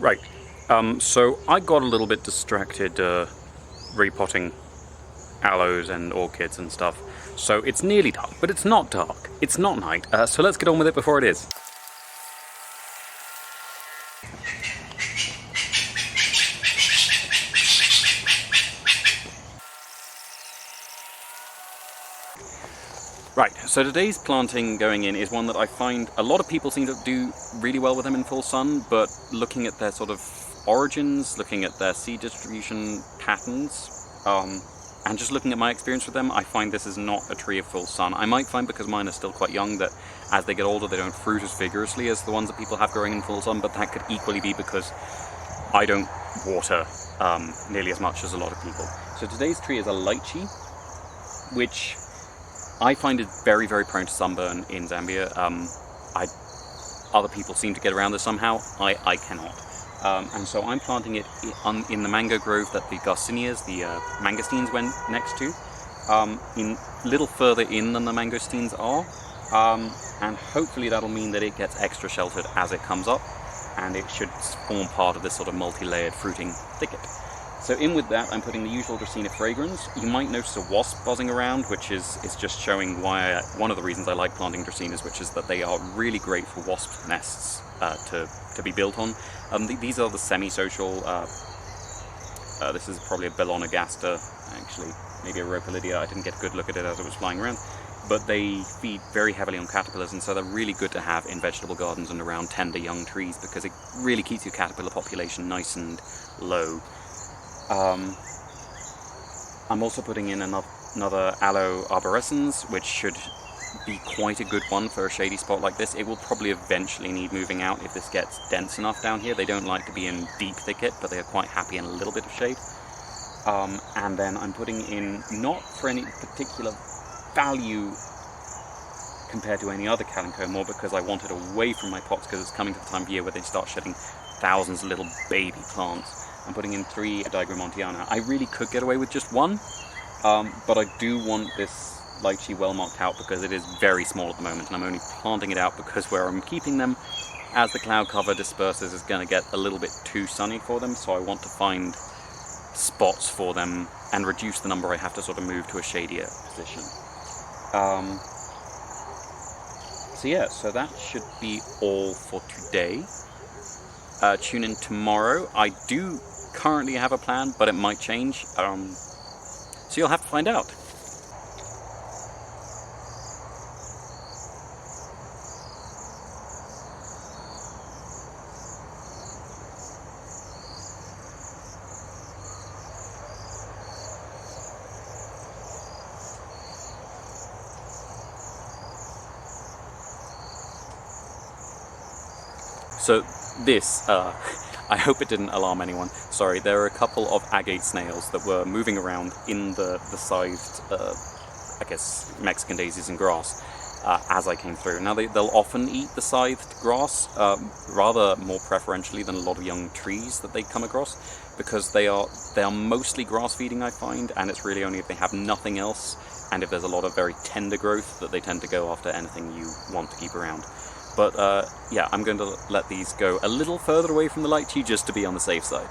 Right, so I got a little bit distracted repotting aloes and orchids and stuff. So it's nearly dark, but it's not dark. It's not night, so let's get on with it before it is. Right, so today's planting going in is one that I find a lot of people seem to do really well with them in full sun, but looking at their sort of origins, looking at their seed distribution patterns, and just looking at my experience with them, I find this is not a tree of full sun. I might find, because mine are still quite young, that as they get older they don't fruit as vigorously as the ones that people have growing in full sun, but that could equally be because I don't water nearly as much as a lot of people. So today's tree is a lychee, which I find it very, very prone to sunburn in Zambia. Other people seem to get around this somehow. I cannot. And so I'm planting it in the mango grove that the Garcineas, the Mangosteens, went next to, in little further in than the Mangosteens are, and hopefully that'll mean that it gets extra sheltered as it comes up, and it should form part of this sort of multi-layered fruiting thicket. So in with that, I'm putting the usual Dracaena fragrance. You might notice a wasp buzzing around, which is just showing why one of the reasons I like planting Dracaenas, which is that they are really great for wasp nests to be built on. These are the semi-social. This is probably a Belonagaster, actually, maybe a Rhopalidia. I didn't get a good look at it as it was flying around. But they feed very heavily on caterpillars, and so they're really good to have in vegetable gardens and around tender young trees, because it really keeps your caterpillar population nice and low. I'm also putting in another aloe arborescens, which should be quite a good one for a shady spot like this. It will probably eventually need moving out if this gets dense enough down here. They don't like to be in deep thicket, but they are quite happy in a little bit of shade. And then I'm putting in, not for any particular value compared to any other Kalanchoe, more because I want it away from my pots, because it's coming to the time of year where they start shedding thousands of little baby plants. I'm putting in 3 daigremontiana. I really could get away with just 1, but I do want this lychee well marked out because it is very small at the moment, and I'm only planting it out because where I'm keeping them, as the cloud cover disperses, is going to get a little bit too sunny for them, so I want to find spots for them and reduce the number I have to sort of move to a shadier position. So yeah, so that should be all for today. Tune in tomorrow. I do currently have a plan, but it might change, so you'll have to find out. So this, I hope it didn't alarm anyone. Sorry, there are a couple of agate snails that were moving around in the scythed, I guess, Mexican daisies and grass as I came through. Now they'll often eat the scythed grass, rather more preferentially than a lot of young trees that they come across, because they are mostly grass feeding, I find, and it's really only if they have nothing else, and if there's a lot of very tender growth, that they tend to go after anything you want to keep around. But yeah, I'm going to let these go a little further away from the lychee just to be on the safe side.